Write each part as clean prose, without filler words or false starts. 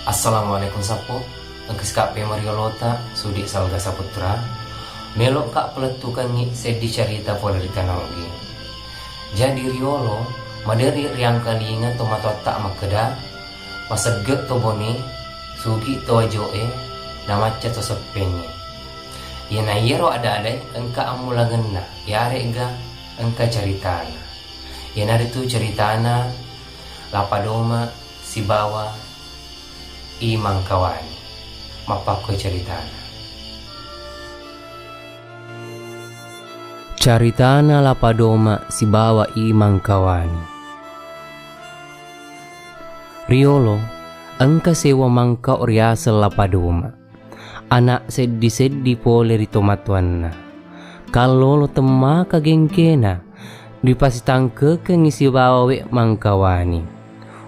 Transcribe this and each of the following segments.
Assalamualaikum sapo, engkes kak Mario Lota, sudi salga saputra, melok kak peletukan ngi sedi cerita pola di tanaugi. Jadi riolo, maderi riang kalingan tomato tak makeda, pasegek to boni, sugi to ajoe, namaca to sepenye. Ya na yero ada engka amulangan na, yare ga engka ceritana. Ya nari tu ceritana, lapadoma si bawa imang kawani mapako ceritana. Caritana lapadoma si bawa imang kawani. Riolo angka sewa mangka riasa lapadoma. Anak seddi pole ritomatuanna. Kalolo temaka gengkena dipasitangke ngisi bawa we mangkawani.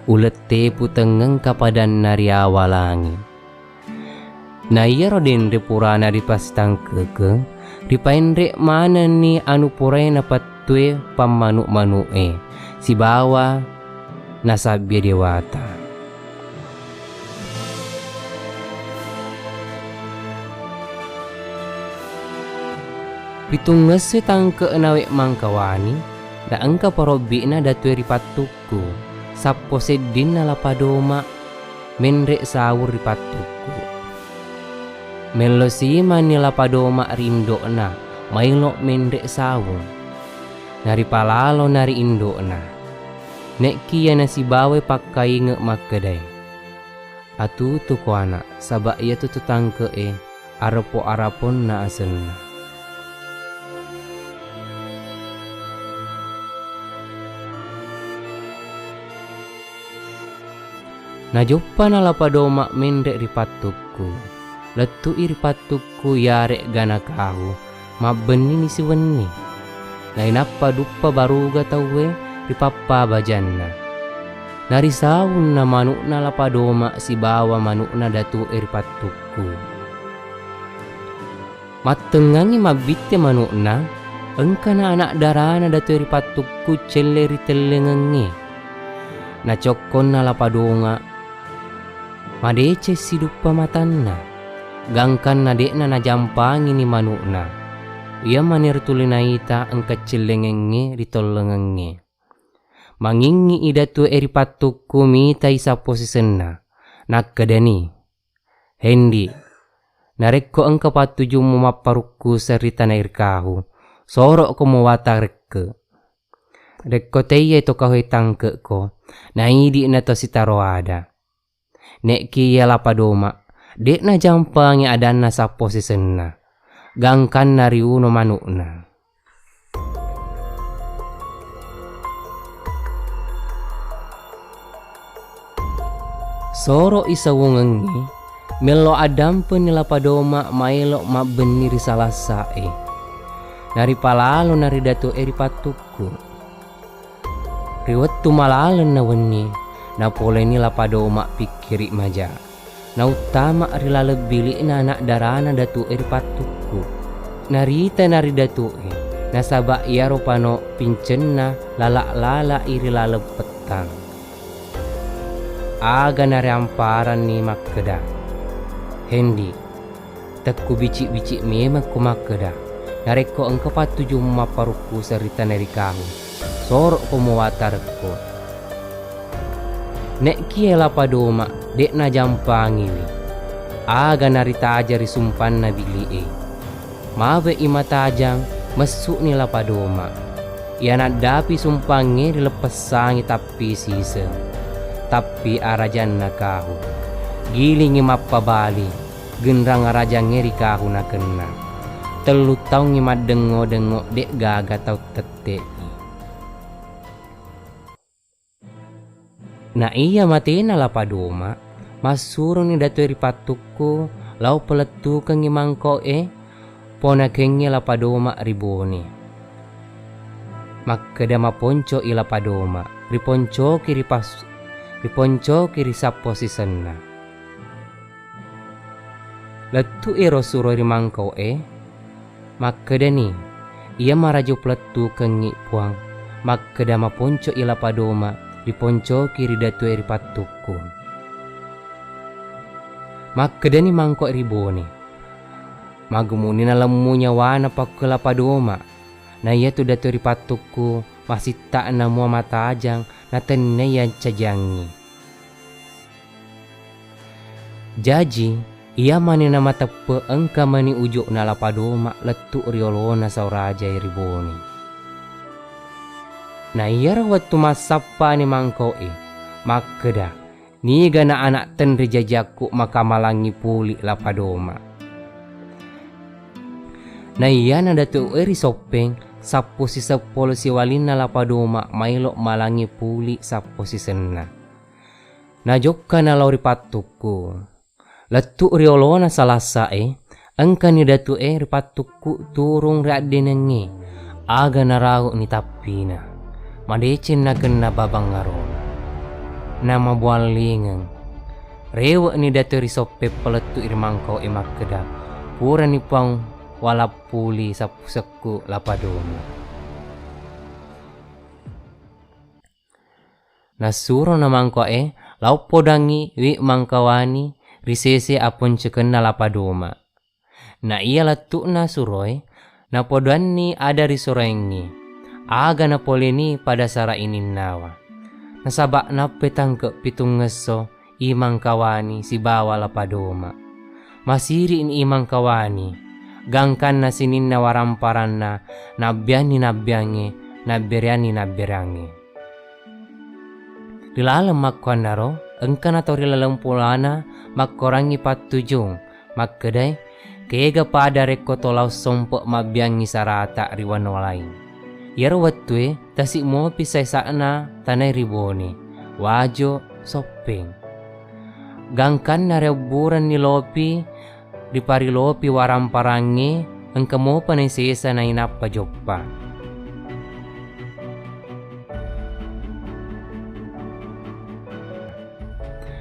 Ulet tepu tengeng kapadan nari awalangi. Na iya roden repurana dipastang keke, dipainrek mana ni anu purena patue pamanuk si bawa nasabia dewata. Pitungges tangke nawe mangkawani, da angka parobina datue ripatuku. Sappo seddin na lapadoma menrek sawur ripatuku. Melo sima ni lapadoma rindokna mailok menrek sawur. Nari palalo nari indokna. Nek kia nasi bawe pakai nge makedai. Atu tu ko anak sabak ia tu tangke arapo arapon na asenna. Najoppa na lapadoma mendek ripatuku. Letu iripatuku yarek gana kahu. Mabeni ni si weni. Lain apa dupa baruga tawe ripappa bajanna. Nari sawun na manuk na lapadoma si bawa manuk na datu iripatuku. Matengangi mabitya manuk na. Engka na anak darana datu iripatuku celle ritellengengi. Na cokon na lapadonga. Madece si dupa matanna. Gangkan na dekna na jampangi ni manukna. Ia manir tulinaita engka celengenge ritolengenge. Mangingi idatu eripatuku mita isa posisenna. Nakkedani. Hendi. Narekko engka patujumu maparukku serita nair kahu. Sorok ko mawata rekke. Rekko teia itu kahoy tangke ko. Naidi na to sitaro ada. Nek kia lapadoma, dek na jampangi adanna sa posisenna. Gangkan nari uno manukna. Soro isa wongengi, melo adampe ni lapadoma maelo mabeni risalah sae. Nari palalo nari datu eripatuku. Riwettu malalen na weni. Na pole ni lapadoma pikiri maja. Na utama rila lebili na anak darana datu eripatuku. Narita nari datu na sabak iya ropano pincenna lala iri lalep petang. Aga nari amparan ni makkeda. Hendi, tekku bicik-bicik memang ku makkeda. Nareko engka patuju maparuku serita nari kahu. Sorok ko mawatarku. Nek kia lapadoma dek na jampangi wi. Aga narita aja risumpan na bili Mabe ima tajang mesuk ni lapadoma. Ia nak dapi sumpangi dilepas sangi tapi sisa. Tapi arajan na kahu. Gilingi mappa bali. Genrang arajan ngeri kahu na kena. Telu tau ngima dengo dek gaga tau tetek. Na iya matena lapadoma, masuro ni datu ripatuku, lau peletu kengi mangko pona kengi lapadoma riboni. Makkeda maponco ila padoma, riponco kiri sapo sisenna. Letu ero suro rimangko makkeda ni, ia marajo peletu kengi puang makkeda maponco ila padoma diponco kiri datu eri patuku makkeda ni mangko ribone magumuni na lemunya wana pakela padoma na ia tu datu eri patuku masih tak na mua mata ajang na tenne yang cajangi jaji ia mani nama tepe engka mani ujuk na lapadoma letu riolona sauraja riboni. Na iya rawat tu masapa ni mangkoi makkeda ni gana anak ten rijajaku maka malangi puli lapadoma. Na iya na datu eri sopeng sapu si sepolo si walina lapadoma mailok malangi puli sapu si senna. Na jokka na lauri patuku. Letu riolona salasa engka ni datu ripatuku turung radenenge aga narau ni tapina madecen na kena babang ngarona nama bualingeng rewa ni datu risope peletu irmangkau makkeda pura ni pang walapuli sapuseku lapadoma nasuro na mangko laupo dangi wi mangkawani risese apun cekena lapadoma. Na ia letuk na suroi, na podan ni ada risorengi. Aga na poleni pada sara inin nawa. Nasabak na petang ke pitung ngeso imang kawani si bawa lapadoma. Masiri in imang kawani. Gangkan na sinin na waramparan na nabyan ni nabyange, naberyani naberyange. Dilalam makwan naro, engka na tori lalampulana makkorangi patujung makkedai kega pada reko tolau sompok mabyangi sarata riwan lain yar watue tasik mo pisai sakna tanai riboni wajo sopeng gangkan na reburan ni lopi di pari lopi waramparangi engka mo panai sesa na inapa joppa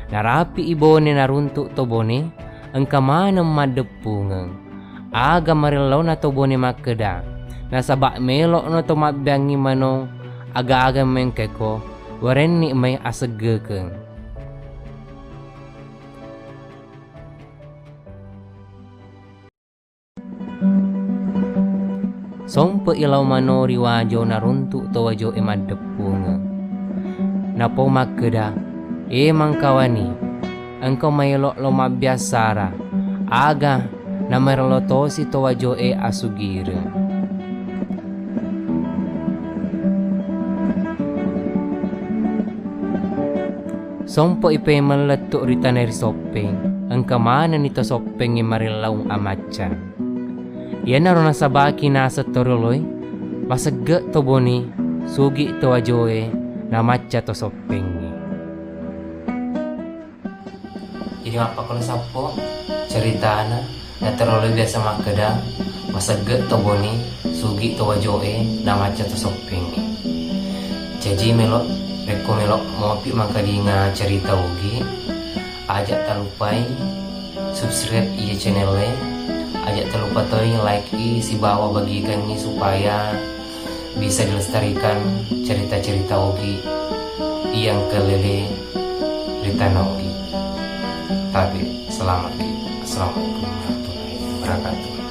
narapi ibone naruntuk tobone engka mana madepungeng aga marilau na tobone makkeda nasabak melok no to mabyangi mano aga-aga mengkeko warenni may asegekeng sompo ilau mano riwajo naruntuk to wajo madepungeng napo makkeda mangkawani engkau mailok lo mabiasara aga na merlotosi to wajo asugire sompo ipe meletuk ritaneri sopeng engka mana nito sopeng marilaung amacan ia narona sabaki na setoroloi masege to boni sugi to wajoe na maca to sopengi jadi apa kalau sapo ceritana na terlalu biasa makkeda masege to boni sugi to wajoe na maca to sopengi jadi melok reko melok mopi mangkadinga cerita ugi ajak talupai subscribe iya channelnya ajak terlupa toy like si bawah bagikan ini supaya bisa dilestarikan cerita-cerita ugi yang kelele di tanah ugi. Tapi selamat. Assalamualaikum warahmatullahi wabarakatuh.